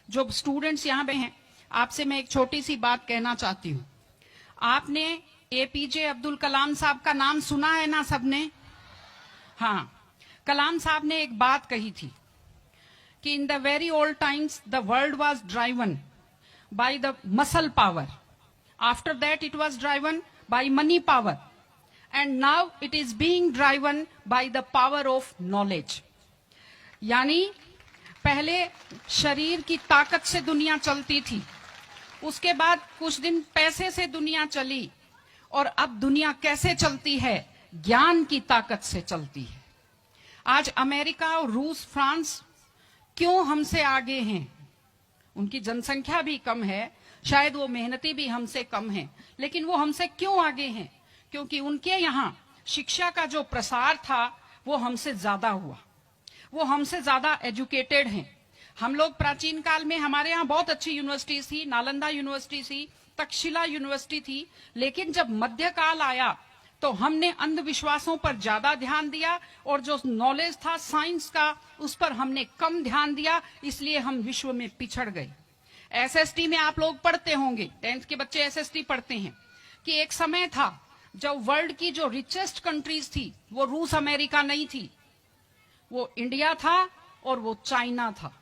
जो स्टूडेंट्स यहाँ पे हैं, आपसे मैं एक छोटी सी बात कहना चाहती हूँ। आपने एपीजे अब्दुल कलाम साहब का नाम सुना है ना सबने? हाँ, कलाम साहब ने एक बात कही थी कि in the very old times the world was driven by the muscle power, after that it was driven by money power, and now it is being driven by the power of knowledge. यानी पहले शरीर की ताकत से दुनिया चलती थी, उसके बाद कुछ दिन पैसे से दुनिया चली, और अब दुनिया कैसे चलती है? ज्ञान की ताकत से चलती है। आज अमेरिका और रूस, फ्रांस क्यों हमसे आगे हैं? उनकी जनसंख्या भी कम है, शायद वो मेहनती भी हमसे कम हैं, लेकिन वो हमसे क्यों आगे हैं? क्योंकि उनके यहाँ शिक्षा का जो प्रसार था वो हमसे ज्यादा हुआ, वो हमसे ज्यादा एजुकेटेड हैं। हम लोग प्राचीन काल में हमारे यहाँ बहुत अच्छी यूनिवर्सिटीज थी, नालंदा यूनिवर्सिटी थी, तक्षशिला यूनिवर्सिटी थी, लेकिन जब मध्यकाल आया तो हमने अंधविश्वासों पर ज्यादा ध्यान दिया, और जो नॉलेज था साइंस का उस पर हमने कम ध्यान दिया, इसलिए हम विश्व में पिछड़ गए। एसएसटी में आप लोग पढ़ते होंगे, 10th के बच्चे एसएसटी पढ़ते हैं, कि एक समय था जब वर्ल्ड की जो रिचेस्ट कंट्रीज थी वो रूस अमेरिका नहीं थी, वो इंडिया था और वो चाइना था।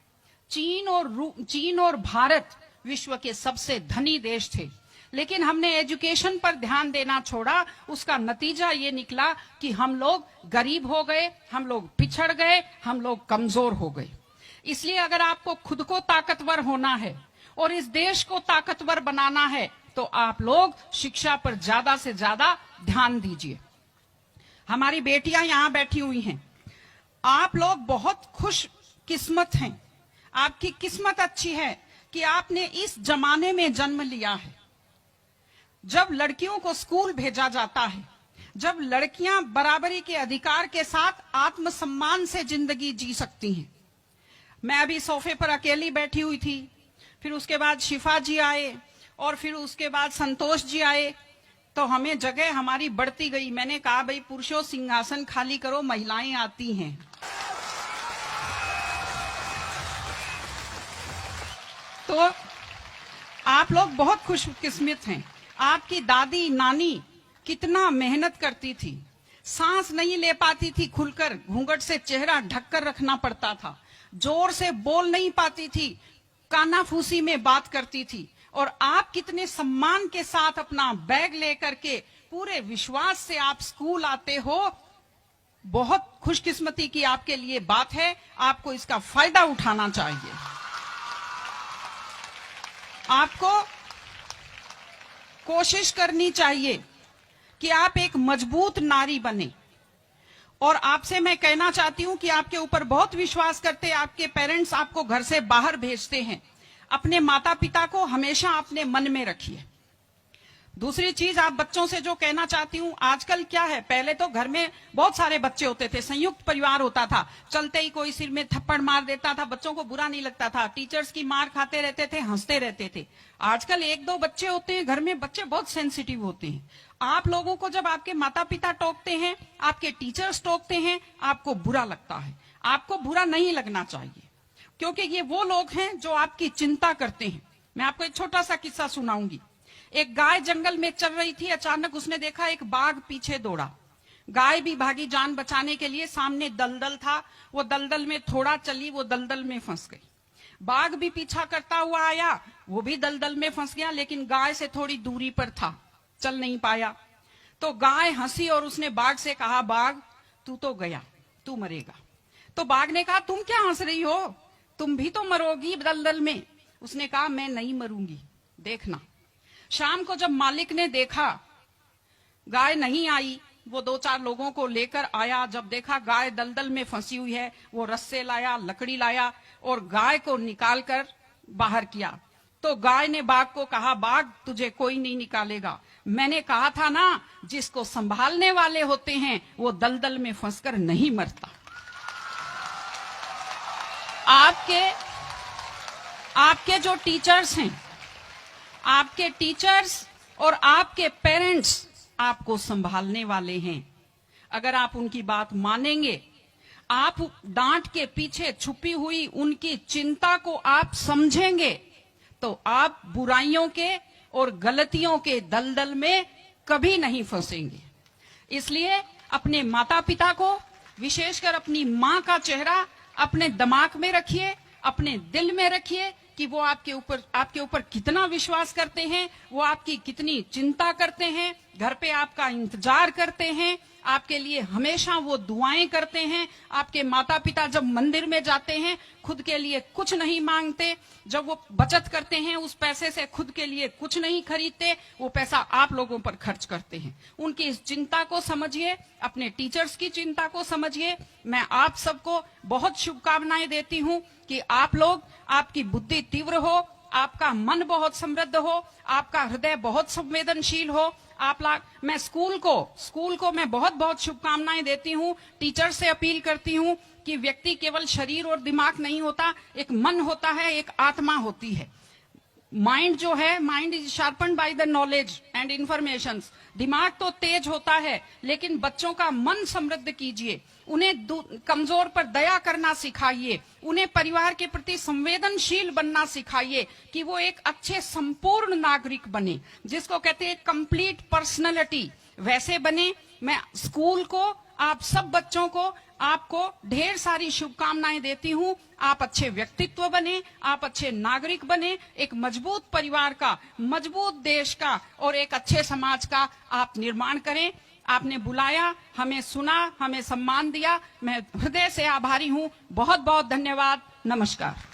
चीन और भारत विश्व के सबसे धनी देश थे, लेकिन हमने एजुकेशन पर ध्यान देना छोड़ा। उसका नतीजा ये निकला कि हम लोग गरीब हो गए, हम लोग पिछड़ गए, हम लोग कमजोर हो गए। इसलिए अगर आपको खुद को ताकतवर होना है और इस देश को ताकतवर बनाना है तो आप लोग शिक्षा पर ज्यादा से ज्यादा ध्यान दीजिए। हमारी बेटियां यहां बैठी हुई हैं, आप लोग बहुत खुश किस्मत हैं, आपकी किस्मत अच्छी है कि आपने इस जमाने में जन्म लिया है जब लड़कियों को स्कूल भेजा जाता है, जब लड़कियां बराबरी के अधिकार के साथ आत्मसम्मान से जिंदगी जी सकती हैं। मैं अभी सोफे पर अकेली बैठी हुई थी, फिर उसके बाद शिफा जी आए और फिर उसके बाद संतोष जी आए, तो हमें जगह हमारी बढ़ती गई। मैंने कहा भाई पुरुषों सिंहासन खाली करो, महिलाएं आती हैं। तो आप लोग बहुत खुशकिस्मत हैं। आपकी दादी नानी कितना मेहनत करती थी, सांस नहीं ले पाती थी खुलकर, घूंघट से चेहरा ढककर रखना पड़ता था, जोर से बोल नहीं पाती थी, कानाफूसी में बात करती थी, और आप कितने सम्मान के साथ अपना बैग लेकर के पूरे विश्वास से आप स्कूल आते हो। बहुत खुशकिस्मती की आपके लिए बात है, आपको इसका फायदा उठाना चाहिए। आपको कोशिश करनी चाहिए कि आप एक मजबूत नारी बने, और आपसे मैं कहना चाहती हूं कि आपके ऊपर बहुत विश्वास करते हैं, आपके पेरेंट्स आपको घर से बाहर भेजते हैं, अपने माता पिता को हमेशा अपने मन में रखिए। दूसरी चीज आप बच्चों से जो कहना चाहती हूँ, आजकल क्या है, पहले तो घर में बहुत सारे बच्चे होते थे, संयुक्त परिवार होता था, चलते ही कोई सिर में थप्पड़ मार देता था, बच्चों को बुरा नहीं लगता था, टीचर्स की मार खाते रहते थे, हंसते रहते थे। आजकल 1-2 बच्चे होते हैं घर में, बच्चे बहुत सेंसिटिव होते हैं। आप लोगों को जब आपके माता पिता टोकते हैं, आपके टीचर्स टोकते हैं, आपको बुरा लगता है। आपको बुरा नहीं लगना चाहिए, क्योंकि ये वो लोग हैं जो आपकी चिंता करते हैं। मैं आपको एक छोटा सा किस्सा सुनाऊंगी। एक गाय जंगल में चल रही थी, अचानक उसने देखा एक बाघ पीछे दौड़ा। गाय भी भागी जान बचाने के लिए, सामने दलदल था, वो दलदल में थोड़ा चली, वो दलदल में फंस गई। बाघ भी पीछा करता हुआ आया, वो भी दलदल में फंस गया, लेकिन गाय से थोड़ी दूरी पर था, चल नहीं पाया। तो गाय हंसी और उसने बाघ से कहा, बाघ तू तो गया, तू मरेगा। तो बाघ ने कहा, तुम क्या हंस रही हो, तुम भी तो मरोगी दलदल में। उसने कहा, मैं नहीं मरूंगी, देखना। शाम को जब मालिक ने देखा गाय नहीं आई, वो 2-4 लोगों को लेकर आया। जब देखा गाय दलदल में फंसी हुई है, वो रस्से लाया, लकड़ी लाया और गाय को निकालकर बाहर किया। तो गाय ने बाघ को कहा, बाघ तुझे कोई नहीं निकालेगा, मैंने कहा था ना, जिसको संभालने वाले होते हैं वो दलदल में फंसकर नहीं मरता। आपके जो टीचर्स हैं, आपके टीचर्स और आपके पेरेंट्स आपको संभालने वाले हैं। अगर आप उनकी बात मानेंगे, आप डांट के पीछे छुपी हुई उनकी चिंता को आप समझेंगे तो आप बुराइयों के और गलतियों के दलदल में कभी नहीं फंसेंगे। इसलिए अपने माता पिता को, विशेषकर अपनी माँ का चेहरा अपने दिमाग में रखिए, अपने दिल में रखिए कि वो आपके ऊपर कितना विश्वास करते हैं, वो आपकी कितनी चिंता करते हैं, घर पे आपका इंतजार करते हैं, आपके लिए हमेशा वो दुआएं करते हैं। आपके माता पिता जब मंदिर में जाते हैं खुद के लिए कुछ नहीं मांगते, जब वो बचत करते हैं उस पैसे से खुद के लिए कुछ नहीं खरीदते, वो पैसा आप लोगों पर खर्च करते हैं। उनकी इस चिंता को समझिए, अपने टीचर्स की चिंता को समझिए। मैं आप सबको बहुत शुभकामनाएं देती हूं कि आप लोग, आपकी बुद्धि तीव्र हो, आपका मन बहुत समृद्ध हो, आपका हृदय बहुत संवेदनशील हो। मैं स्कूल को मैं बहुत बहुत शुभकामनाएं देती हूं। टीचर से अपील करती हूं कि व्यक्ति केवल शरीर और दिमाग नहीं होता, एक मन होता है, एक आत्मा होती है। माइंड जो है, mind is sharpened by the knowledge and information. दिमाग तो तेज होता है, लेकिन बच्चों का मन समृद्ध कीजिए, उन्हें कमजोर पर दया करना सिखाइए, उन्हें परिवार के प्रति संवेदनशील बनना सिखाइए कि वो एक अच्छे संपूर्ण नागरिक बने, जिसको कहते हैं कंप्लीट पर्सनैलिटी, वैसे बने। मैं स्कूल को, आप सब बच्चों को, आपको ढेर सारी शुभकामनाएं देती हूं। आप अच्छे व्यक्तित्व बने, आप अच्छे नागरिक बने, एक मजबूत परिवार का, मजबूत देश का और एक अच्छे समाज का आप निर्माण करें। आपने बुलाया, हमें सुना, हमें सम्मान दिया, मैं हृदय से आभारी हूं। बहुत बहुत धन्यवाद। नमस्कार।